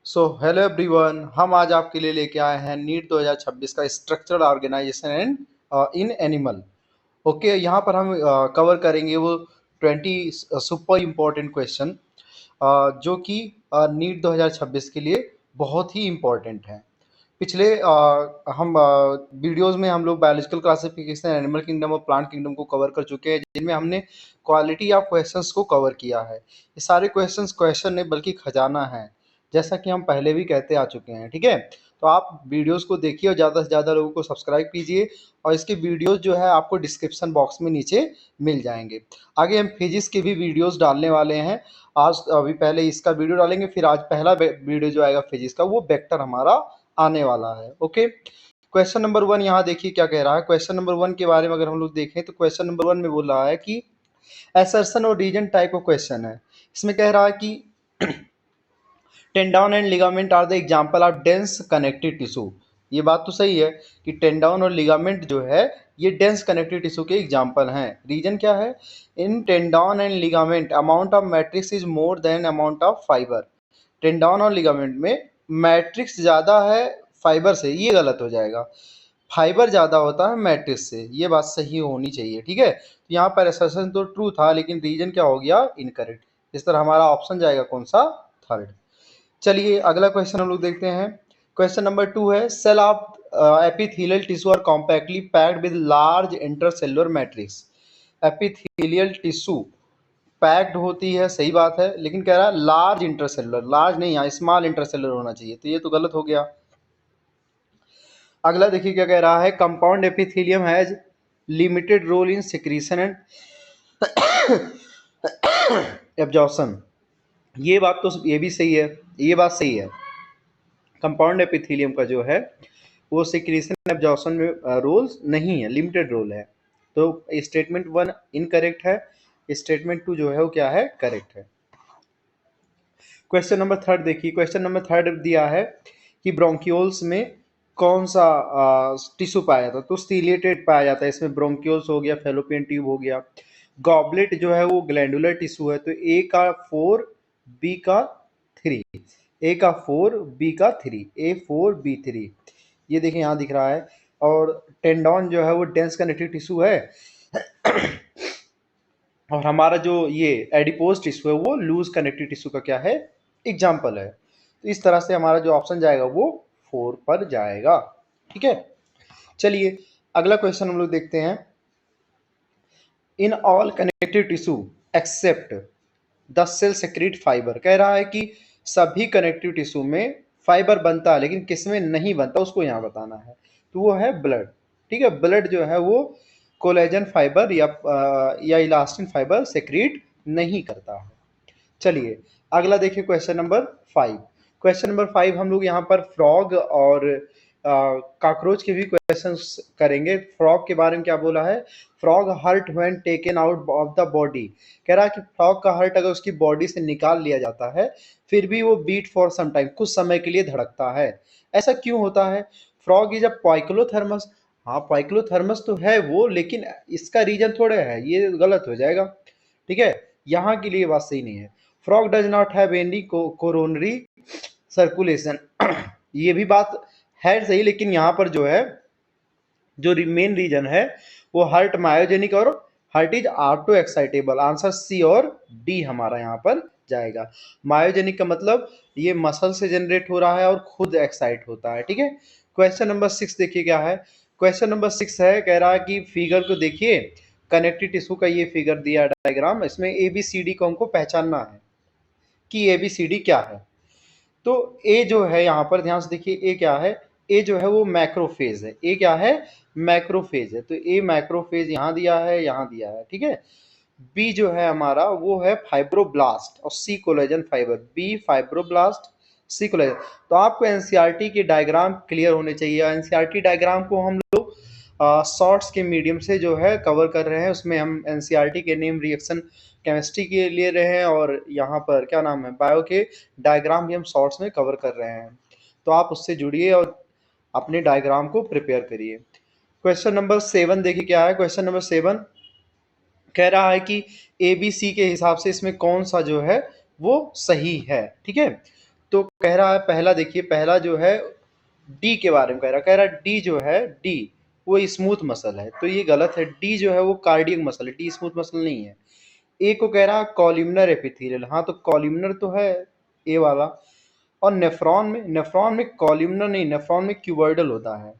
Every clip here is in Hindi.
हेलो एवरीवन, हम आज आपके लिए लेके आए हैं नीट 2026 का structural organisation and in animal. Okay, यहाँ पर हम कवर करेंगे वो 20 सुपर इम्पोर्टेंट क्वेश्चन जो कि नीट 2026 के लिए बहुत ही इम्पोर्टेंट हैं। पिछले हम वीडियोस में हम लोग बायोलॉजिकल क्लासिफिकेशन एनिमल किंगडम और प्लांट किंगडम को कवर कर चुके हैं, जिनमें हमने क्वालिटी ऑफ क्वेश्चंस को कवर किया है। ये सारे क्वेश्चंस क्वेश्चन नहीं बल्कि खजाना है, जैसा कि हम पहले भी कहते आ चुके हैं। ठीक है, तो आप वीडियोस को देखिए और ज़्यादा से ज़्यादा लोगों को सब्सक्राइब कीजिए, और इसके वीडियोस जो है आपको डिस्क्रिप्शन बॉक्स में नीचे मिल जाएंगे। आगे हम फिजिक्स के भी वीडियोस डालने वाले हैं। आज अभी पहले इसका वीडियो डालेंगे, फिर आज पहला वीडियो जो आएगा फिजिक्स का, वो वेक्टर हमारा आने वाला है। ओके, क्वेश्चन नंबर 1 यहाँ देखिए क्या कह रहा है। क्वेश्चन नंबर 1 के बारे में अगर हम लोग देखें तो क्वेश्चन नंबर 1 में बोल रहा है कि असर्शन और रीजन टाइप ऑफ क्वेश्चन है। इसमें कह रहा है कि tendon and ligament are the example of dense connective tissue. ये बात तो सही है कि टेंडाउन और लिगामेंट जो है ये डेंस कनेक्टिव टिश्यू के एग्जांपल हैं। रीजन क्या है? In tendon and ligament amount of matrix is more than amount of fiber. Tendon और लिगामेंट में मैट्रिक्स ज़्यादा है फाइबर से, ये गलत हो जाएगा। फाइबर ज़्यादा होता है मैट्रिक्स से, ये बात सही होनी चाहिए। ठीक है, तो यहाँ पर असर्शन तो ट्रू था, लेकिन रीजन क्या हो गया? इनकरेक्ट। इस तरह हमारा ऑप्शन जाएगा कौन सा? थर्ड। चलिए अगला क्वेश्चन हम लोग देखते हैं। क्वेश्चन नंबर 2 है cell of epithelial tissue are compactly packed with large intercellular matrix. Epithelial tissue packed होती है, सही बात है, लेकिन कह रहा है लार्ज इंटरसेलुलर। लार्ज नहीं, यहाँ स्मॉल इंटरसेलुलर होना चाहिए, तो ये तो गलत हो गया। अगला देखिए क्या कह रहा है। Compound epithelium has limited role in secretion and absorption. ये बात तो ये भी सही है, ये बात सही है। कंपाउंड एपिथेलियम का जो है वो सिक्रीशन एब्जॉर्प्शन में रोल नहीं है, लिमिटेड रोल है। तो स्टेटमेंट 1 इनकरेक्ट है, स्टेटमेंट 2 जो है वो क्या है? करेक्ट है। क्वेश्चन नंबर 3 देखिए। क्वेश्चन नंबर 3 दिया है कि ब्रोंकियोल्स में कौन सा टिश्यू पाया जाता है? तो सीलिएटेड पाया जाता है। इसमें ब्रोंकियोल्स हो गया, फेलोपियन ट्यूब हो गया। गॉबलेट जो है वो ग्लैंडुलर टिश्यू है, तो ए का 4 बी का 3। ए का 4 बी का 3, A4B3, ये देखिए यहाँ दिख रहा है। और टेंडॉन जो है वो डेंस कनेक्टिव टिश्यू है, और हमारा जो ये एडिपोज टिश्यू है वो लूज कनेक्टिव टिश्यू का क्या है? एग्जाम्पल है। तो इस तरह से हमारा जो ऑप्शन जाएगा वो 4 पर जाएगा। ठीक है, चलिए अगला क्वेश्चन हम लोग देखते हैं। In all connective tissue except the cell secrete fibre. कह रहा है कि सभी कनेक्टिव टिश्यू में फाइबर बनता है, लेकिन किसमें नहीं बनता उसको यहाँ बताना है। तो वो है ब्लड। ठीक है, ब्लड जो है वो कोलेजन फाइबर या इलास्टिन फाइबर सेक्रेट नहीं करता है। चलिए अगला देखिए क्वेश्चन नंबर 5। क्वेश्चन नंबर 5 हम लोग यहाँ पर फ्रॉग और कॉकरोच के भी क्वेश्चंस करेंगे। फ्रॉग के बारे में क्या बोला है? Frog heart when taken out of the body. कह रहा है कि फ्रॉग का हर्ट अगर उसकी बॉडी से निकाल लिया जाता है फिर भी वो बीट फॉर सम टाइम, कुछ समय के लिए धड़कता है। ऐसा क्यों होता है? Frog is a poikilotherms. हाँ, पाइक्लोथर्मस तो है वो, लेकिन इसका रीजन थोड़े है, ये गलत हो जाएगा। ठीक है, यहाँ के लिए बात सही नहीं है। Frog does not have any coronary circulation. ये भी बात है सही, लेकिन यहाँ पर जो है जो मेन रीजन है वो हार्ट मायोजेनिक और heart is auto excitable. Answer C और डी हमारा यहाँ पर जाएगा। मायोजेनिक का मतलब ये मसल से जनरेट हो रहा है और खुद एक्साइट होता है। ठीक है, क्वेश्चन नंबर 6 देखिए क्या है। क्वेश्चन नंबर 6 है, कह रहा है कि फिगर को देखिए, कनेक्टिव टिश्यू का ये फिगर दिया डायग्राम, इसमें ABCD को हमको पहचानना है कि ABCD क्या है। तो ए जो है यहाँ पर ध्यान से देखिए, ए क्या है? ए जो है वो मैक्रोफेज है। ए क्या है? मैक्रोफेज है। तो ए मैक्रोफेज यहाँ दिया है, यहाँ दिया है। ठीक है, बी जो है हमारा वो है फाइब्रोब्लास्ट, और C collagen fibre. B fibroblast, C collagen. तो आपको एनसीईआरटी के डायग्राम क्लियर होने चाहिए। एनसीईआरटी डायग्राम को हम लोग शॉर्ट्स के मीडियम से जो है कवर कर रहे हैं। उसमें हम एनसीईआरटी के नेम रिएक्शन केमिस्ट्री के लिए रहे हैं, और यहाँ पर क्या नाम है, बायो के डायग्राम भी हम शॉर्ट्स में कवर कर रहे हैं। तो आप उससे जुड़िए और अपने डायग्राम को प्रिपेयर करिए। क्वेश्चन नंबर 7 देखिए क्या है। क्वेश्चन नंबर 7 कह रहा है कि ABC के हिसाब से इसमें कौन सा जो है वो सही है। ठीक है, तो कह रहा है पहला, देखिए पहला जो है डी के बारे में कह रहा है डी जो है, डी वो स्मूथ मसल है, तो ये गलत है। डी जो है वो कार्डियक मसल है, डी स्मूथ मसल नहीं है। ए को कह रहा है कॉलिमनर एपिथेलियल, हाँ तो कॉलिमनर तो है ए वाला। और नेफ्रॉन में कॉलिमनर नहीं, नेफ्रॉन में क्यूबॉइडल होता है।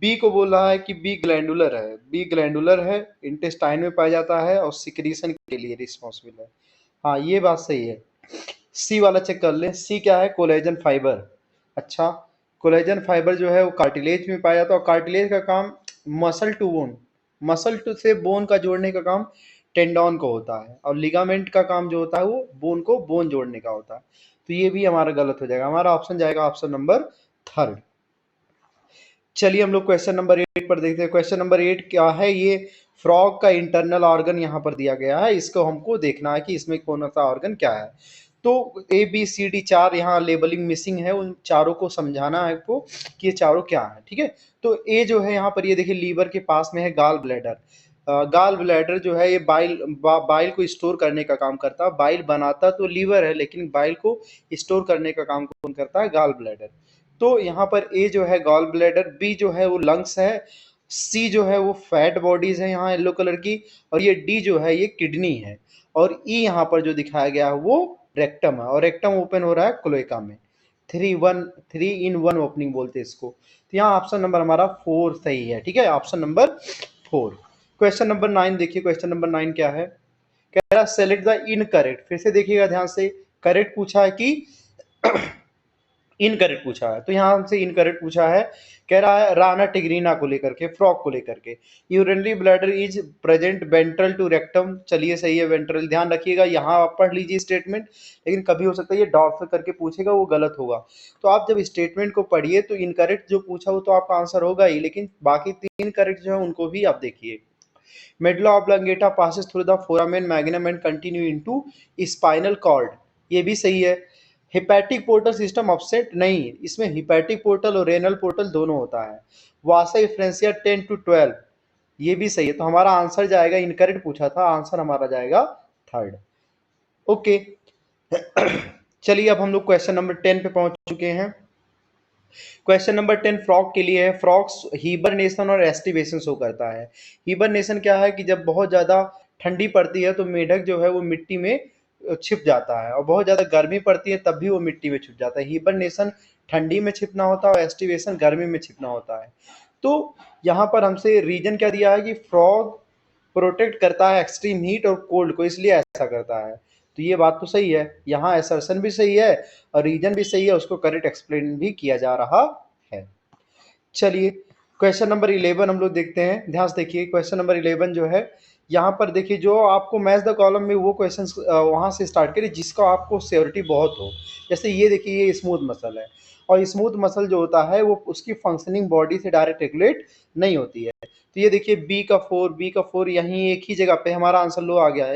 बी को बोल रहा है कि बी ग्लैंडुलर है, बी ग्लैंडुलर है, इंटेस्टाइन में पाया जाता है और सिक्रीशन के लिए रिस्पॉन्सिबल है। हाँ ये बात सही है। सी वाला चेक कर ले, सी क्या है, कोलेजन फाइबर। अच्छा, कोलेजन फाइबर जो है वो कार्टिलेज में पाया जाता है, और कार्टिलेज का काम muscle to bone, muscle to से बोन का जोड़ने का काम टेंडॉन को होता है, और लिगामेंट का काम जो होता है वो बोन को बोन जोड़ने का होता है। तो ये भी हमारा गलत हो जाएगा, हमारा ऑप्शन जाएगा ऑप्शन नंबर थर्ड। चलिए हम लोग क्वेश्चन नंबर 8 पर देखते हैं। क्वेश्चन नंबर 8 क्या है, ये फ्रॉग का इंटरनल ऑर्गन यहाँ पर दिया गया है, इसको हमको देखना है कि इसमें कौन सा ऑर्गन क्या है। तो ए बी सी डी 4 यहाँ लेबलिंग मिसिंग है, उन चारों को समझाना है आपको कि ये चारों क्या है, ठीक है। तो ए जो है यहाँ पर, ये देखिए लीवर के पास में है गाल ब्लैडर। गाल ब्लैडर जो है ये बाइल को स्टोर करने का काम करता है। बाइल बनाता तो लीवर है, लेकिन बाइल को स्टोर करने का काम कौन करता है, गाल ब्लैडर। तो यहाँ पर ए जो है गॉल ब्लैडर, बी जो है वो लंग्स है, सी जो है वो फैट बॉडीज है यहाँ येलो कलर की, और ये डी जो है ये किडनी है, और ई यहाँ पर जो दिखाया गया है वो रेक्टम है, और रेक्टम ओपन हो रहा है क्लोएका में। 3 in 1 ओपनिंग बोलते हैं इसको। तो यहाँ ऑप्शन नंबर हमारा 4 सही है, ठीक है, ऑप्शन नंबर 4। क्वेश्चन नंबर 9 देखिए, क्वेश्चन नंबर 9 क्या है, कह रहा सेलेक्ट द इनकरेक्ट, फिर से देखिएगा ध्यान से, करेक्ट पूछा है कि इनकरेक्ट पूछा है, तो यहाँ हमसे इनकरेक्ट पूछा है। कह रहा है राना टिग्रीना को लेकर के, फ्रॉग को लेकर के, urinary bladder is present ventral to rectum, चलिए सही है वेंट्रल, ध्यान रखिएगा यहाँ आप पढ़ लीजिए स्टेटमेंट, लेकिन कभी हो सकता है ये डॉट करके पूछेगा, वो गलत होगा। तो आप जब स्टेटमेंट को पढ़िए तो इनकरेक्ट जो पूछा वो तो आपका आंसर होगा ही, लेकिन बाकी 3 करेक्ट जो है उनको भी आप देखिए। Medulla oblongata passes through the foramen magnum and continue into spinal cord, ये भी सही है। हिपैटिक पोर्टल सिस्टम अपसेट नहीं, इसमें हिपैटिक पोर्टल और रेनल पोर्टल दोनों होता है। वासा इफ्रेंसिया 10 to 12, ये भी सही है। तो हमारा आंसर जाएगा, इनकरेक्ट पूछा था, आंसर हमारा जाएगा थर्ड। ओके चलिए अब हम लोग क्वेश्चन नंबर 10 पे पहुंच चुके हैं। क्वेश्चन नंबर 10 फ्रॉग के लिए है। फ्रॉग्स हिबरनेशन और एस्टिवेशन शो करता है। हिबरनेशन क्या है कि जब बहुत ज़्यादा ठंडी पड़ती है तो मेढक जो है वो मिट्टी में छिप जाता है, और बहुत ज़्यादा गर्मी पड़ती है तब भी वो मिट्टी में छिप जाता है। हिबरनेशन ठंडी में छिपना होता है और एस्टिवेशन गर्मी में छिपना होता है। तो यहाँ पर हमसे रीजन क्या दिया है कि फ्रॉग प्रोटेक्ट करता है एक्सट्रीम हीट और कोल्ड को, इसलिए ऐसा करता है। तो ये बात तो सही है, यहाँ असर्शन भी सही है और रीजन भी सही है, उसको करेक्ट एक्सप्लेन भी किया जा रहा है। चलिए क्वेश्चन नंबर 11 हम लोग देखते हैं, ध्यान से देखिए। क्वेश्चन नंबर 11 जो है, यहाँ पर देखिए जो आपको मैच द कॉलम में वो क्वेश्चन वहाँ से स्टार्ट करिए जिसका आपको श्योरिटी बहुत हो। जैसे ये देखिए, ये स्मूथ मसल है, और स्मूथ मसल जो होता है वो उसकी फंक्शनिंग बॉडी से डायरेक्ट रेगुलेट नहीं होती है। तो ये देखिए बी का 4 यहीं एक ही जगह पे हमारा आंसर लो आ गया,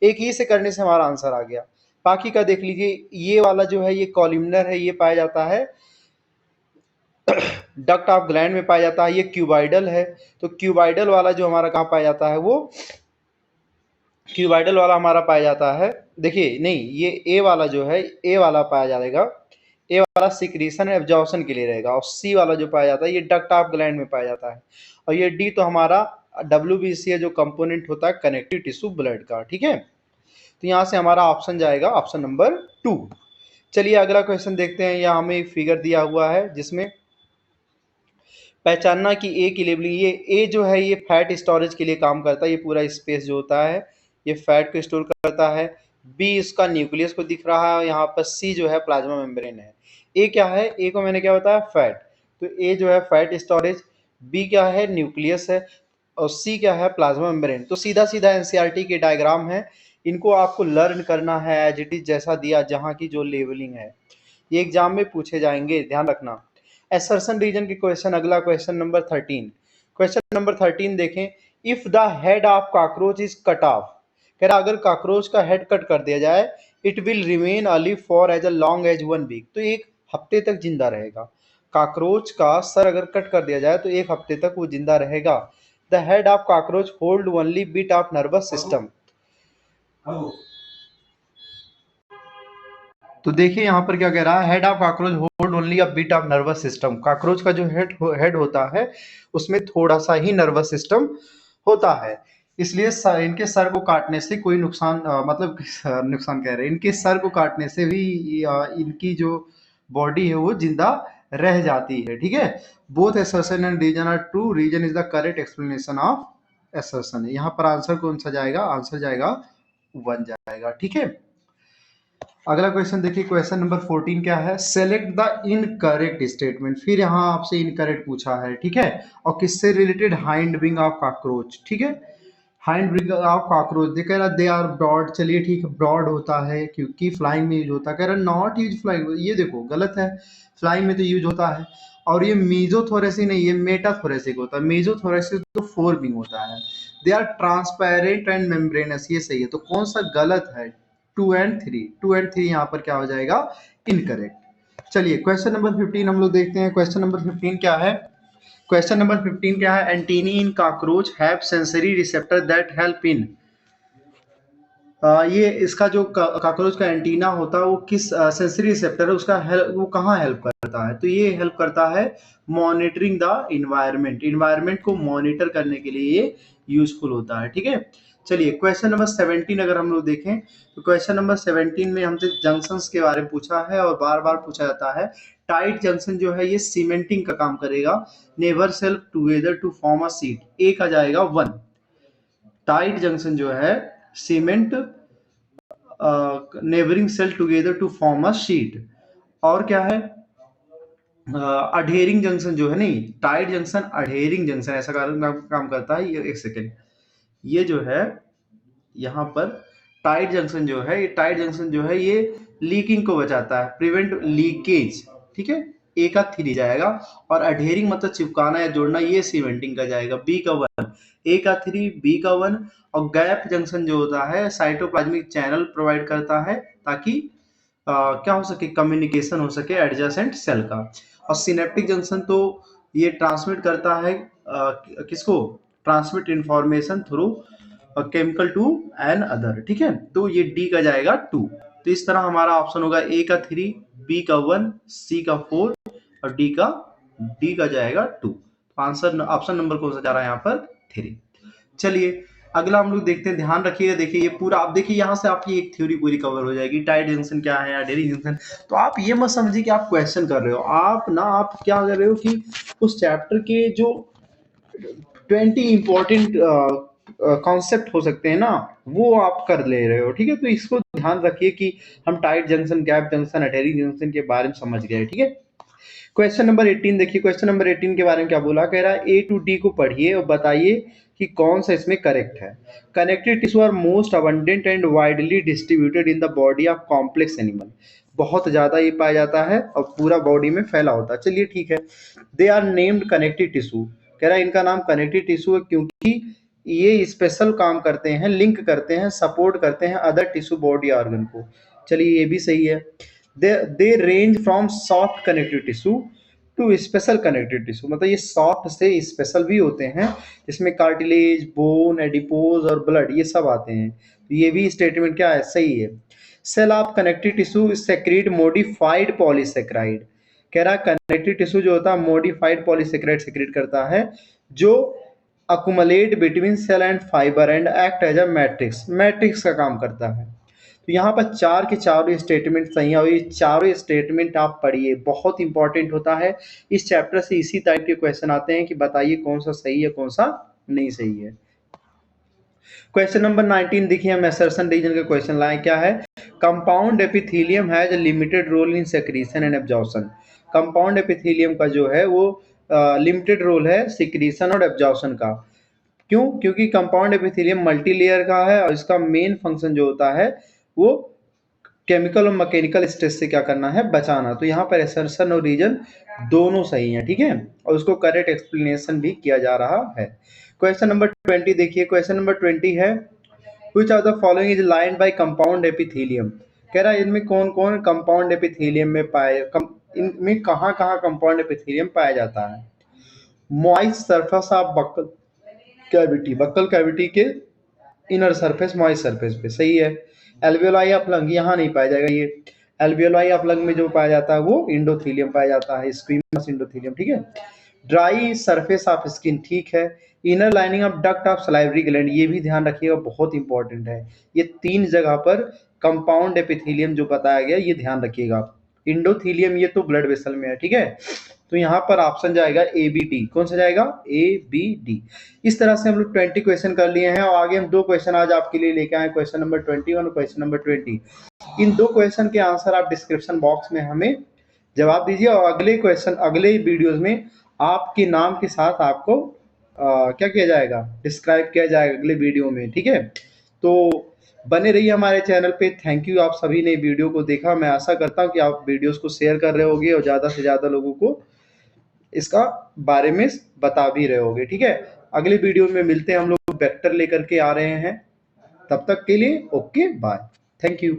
एक ही से करने से हमारा आंसर आ गया। बाकी का देख लीजिए, ये वाला जो है ये कॉलिमनर है, ये पाया जाता है डक्ट ऑफ ग्लैंड में पाया जाता है। ये क्यूबाइडल है, तो क्यूबाइडल वाला जो हमारा कहाँ पाया जाता है, वो क्यूबाइडल वाला हमारा पाया जाता है, देखिए नहीं, ये ए वाला जो है, ए वाला पाया जाएगा, ए वाला सिक्रीशन एब्जॉर्प्शन के लिए रहेगा, और सी वाला जो पाया जाता है ये डक्ट ऑफ ग्लैंड में पाया जाता है, और ये डी तो हमारा WBC है जो कंपोनेंट होता है कनेक्टिव टिश्यू ब्लड का, ठीक है। तो यहाँ से हमारा ऑप्शन जाएगा ऑप्शन नंबर 2। चलिए अगला क्वेश्चन देखते हैं। यहाँ हमें एक फिगर दिया हुआ है जिसमें पहचानना कि ए की लेबलिंग, ये ए जो है ये फैट स्टोरेज के लिए काम करता है, ये पूरा स्पेस जो होता है ये फैट को स्टोर करता है। बी इसका न्यूक्लियस को दिख रहा है, यहाँ पर सी जो है प्लाज्मा मेम्ब्रेन है। ए क्या है, ए को मैंने क्या बताया, फैट, तो ए जो है फैट स्टोरेज, बी क्या है, न्यूक्लियस है, और सी क्या है, प्लाज्मा मेम्ब्रेन। तो सीधा सीधा एनसीईआरटी के डायग्राम है, इनको आपको लर्न करना है एज इट इज जैसा दिया, जहाँ की जो लेबलिंग है ये एग्जाम में पूछे जाएंगे, ध्यान रखना। एसर्शन रीजन के क्वेश्चन, अगला क्वेश्चन नंबर 13। क्वेश्चन नंबर 13 देखें, if the head of cockroach is cut off, कह रहा अगर कॉकरोच का हेड कट कर दिया जाए, it will remain alive for as a long as 1 week, तो एक हफ्ते तक जिंदा रहेगा। कॉकरोच का सर अगर कट कर दिया जाए तो एक हफ्ते तक वो जिंदा रहेगा। The head of cockroach hold only bit of nervous system. तो देखिए यहाँ पर क्या कह रहा है, head of cockroach hold only a bit of nervous system. Cockroach का जो हेड होता है उसमें थोड़ा सा ही नर्वस सिस्टम होता है, इसलिए इनके सर को काटने से कोई नुकसान मतलब नुकसान कह रहे हैं, इनके सर को काटने से भी इनकी जो बॉडी है वो जिंदा रह जाती है। ठीक है, both assertion and reason are true, reason is the correct explanation of assertion. यहाँ पर आंसर कौन सा जाएगा, आंसर जाएगा 1 जाएगा। ठीक है, अगला क्वेश्चन देखिए, क्वेश्चन नंबर 14 क्या है, सेलेक्ट द इनकरेक्ट स्टेटमेंट। फिर यहाँ आपसे इनकरेक्ट पूछा है। ठीक है, और किससे related, hind wing of cockroach. ठीक है, हाइंड विंग ऑफ कॉकरोच देख रहा, दे आर ब्रॉड। चलिए ठीक है, ब्रॉड होता है क्योंकि फ्लाइंग में यूज होता है। कह रहा नॉट यूज फ्लाइंग, ये देखो गलत है, फ्लाइंग में तो यूज होता है। और ये मीजोथोरेसिक नहीं, ये मेटाथोरेसिक होता है। मीजोथोरेसिक तो 4 विंग होता है। They are transparent and membranous, ये सही है। तो कौन सा गलत है, 2 and 3 यहाँ पर क्या हो जाएगा, इनकरेक्ट। चलिए क्वेश्चन नंबर 15 हम लोग देखते हैं। क्वेश्चन नंबर 15 क्या है, क्वेश्चन नंबर 15 क्या है, antennae in cockroach have sensory receptor that help in. ये इसका जो कॉकरोच का एंटीना होता है वो किस सेंसरी रिसेप्टर है उसका वो कहाँ हेल्प करता है, तो ये हेल्प करता है मॉनिटरिंग द इन्वायरमेंट, इन्वायरमेंट को मॉनिटर करने के लिए ये यूजफुल होता है। ठीक है, चलिए क्वेश्चन नंबर 17 अगर हम लोग देखें तो क्वेश्चन नंबर 17 में हमसे जंक्शंस के बारे में पूछा है और बार बार पूछा जाता है। टाइट जंक्शन जो है ये सीमेंटिंग का काम करेगा, neighbour cell together to form a sheet, ए का जाएगा 1। टाइट जंक्शन जो है cement neighbouring cell together to form a sheet. और क्या है, अडहेरिंग जंक्शन जो है, नहीं टाइट जंक्शन अडहेरिंग जंक्शन ऐसा काम करता है। ये एक सेकेंड, ये जो है यहाँ पर टाइट जंक्शन जो है, ये टाइट जंक्शन जो है ये लीकिंग को बचाता है, प्रिवेंट लीकेज। ठीक है, ए का 3 जाएगा। और अडहेरिंग मतलब चिपकाना या जोड़ना, ये सीमेंटिंग का जाएगा, बी का 1। ए का 3, बी का 1। और गैप जंक्शन जो होता है साइटोप्लाज्मिक चैनल प्रोवाइड करता है ताकि क्या हो सके, कम्युनिकेशन हो सके एडजेसेंट सेल का। और सिनेप्टिक जंक्शन तो ये ट्रांसमिट करता है किसको, transmit information through chemical to another. ठीक है, तो ये डी का जाएगा 2। तो इस तरह हमारा ऑप्शन होगा ए का 3, बी का 1, सी का 4 और डी का जाएगा 2। आंसर ऑप्शन नंबर कौन सा जा रहा है यहाँ पर, 3। चलिए अगला हम लोग देखते हैं, ध्यान रखिएगा। देखिए ये पूरा आप देखिए, यहाँ से आपकी एक थ्योरी पूरी कवर हो जाएगी। टाइट जंक्शन क्या है, अडहेरिंग जंक्शन। तो आप ये मत समझिए कि आप क्वेश्चन कर रहे हो, आप क्या कर रहे हो कि उस चैप्टर के जो 20 इंपॉर्टेंट कॉन्सेप्ट हो सकते हैं ना, वो आप कर ले रहे हो। ठीक है, तो इसको ध्यान रखिए कि हम tight junction, gap junction, adhering junction के बारे में समझ गए। ठीक है, क्वेश्चन नंबर 18 देखिए, क्वेश्चन नंबर 18 के बारे में क्या बोला, कह रहा है ए टू डी को पढ़िए और बताइए कि कौन सा इसमें करेक्ट है। Connective tissue are most abundant and widely distributed in the body of complex animal. बहुत ज्यादा ये पाया जाता है और पूरा बॉडी में फैला होता है। चलिए ठीक है, they are named connective tissue. कह रहा है इनका नाम कनेक्टिव टिश्यू है क्योंकि ये स्पेशल काम करते हैं, लिंक करते हैं, सपोर्ट करते हैं अदर टिश्यू बॉडी ऑर्गन को। चलिए ये भी सही है। They range from soft connective tissue to special connective tissue, मतलब ये सॉफ्ट से स्पेशल भी होते हैं, जिसमें कार्टिलेज, बोन, एडिपोज और ब्लड ये सब आते हैं। तो ये भी स्टेटमेंट क्या है, सही है। Cell of connective tissue secrete modified polysaccharide. कह रहा है कनेक्टिव टिश्यू जो होता है मॉडिफाइड पॉलीसेक्राइड सेक्रेट करता है, जो accumulate between cell and fibre and act as a matrix, matrix का काम करता है। तो यहाँ पर 4 के चारों स्टेटमेंट सही है और ये चारों स्टेटमेंट आप पढ़िए, बहुत इंपॉर्टेंट होता है। इस चैप्टर से इसी टाइप के क्वेश्चन आते हैं कि बताइए कौन सा सही है कौन सा नहीं सही है। क्वेश्चन नंबर 19 देखिए, हम एसर्शन रीजन का क्वेश्चन लाए, क्या है, compound epithelium has limited role in secretion and absorption. Compound epithelium का जो है वो लिमिटेड रोल है सिक्रीशन और एब्जॉर्प्शन का। क्यों, क्योंकि कंपाउंड एपिथेलियम मल्टी लेयर का है और इसका मेन फंक्शन जो होता है वो केमिकल और मैकेनिकल स्ट्रेस से क्या करना है, बचाना। तो यहाँ पर एसर्शन और रीजन दोनों सही हैं। ठीक है, और उसको करेक्ट एक्सप्लेनेशन भी किया जा रहा है। क्वेश्चन नंबर 20 देखिए, क्वेश्चन नंबर 20 है which of the following is lined by compound epithelium. कह रहा है इनमें कौन कौन कंपाउंड एपिथेलियम में इनमें कहाँ कहाँ कंपाउंड एपिथेलियम पाया जाता है। Moist surface of buccal cavity, buccal cavity के इनर सरफेस, मॉइस्ट सरफेस पे, सही है। एल्वेलाई ऑफ लंग यहाँ नहीं पाया जाएगा ये। एल्वियोलाई ऑफ लंग में जो पाया जाता है वो इंडोथीलियम पाया जाता है, स्क्वीमस इंडोथीलियम, ठीक है। ड्राई सरफेस ऑफ स्किन, ठीक है। Inner lining of duct of salivary gland, ये भी ध्यान रखिएगा, बहुत इंपॉर्टेंट है। ये 3 जगह पर कंपाउंड एपिथेलियम जो बताया गया ये ध्यान रखिएगा। इंडोथीलियम ये तो ब्लड वेसल में है, ठीक है। तो यहाँ पर ऑप्शन जाएगा ए बी डी। कौन सा जाएगा? A B D. इस तरह से हम लोग 20 क्वेश्चन कर लिए हैं और आगे हम 2 क्वेश्चन आज आपके लिए लेके आए, क्वेश्चन नंबर 21 और क्वेश्चन नंबर 20। इन 2 क्वेश्चन के आंसर आप डिस्क्रिप्शन बॉक्स में हमें जवाब दीजिए और अगले क्वेश्चन अगले वीडियोस में आपके नाम के साथ आपको क्या किया जाएगा? डिस्क्राइब किया जाएगा अगले वीडियो में, ठीक है। तो बने रहिए हमारे चैनल पे। थैंक यू, आप सभी ने वीडियो को देखा। मैं आशा करता हूँ कि आप वीडियोस को शेयर कर रहे होंगे और ज़्यादा से ज़्यादा लोगों को इसका बारे में बता भी रहे होंगे, ठीक है। अगले वीडियो में मिलते हैं, हम लोग वेक्टर लेकर के आ रहे हैं। तब तक के लिए ओके बाय, थैंक यू।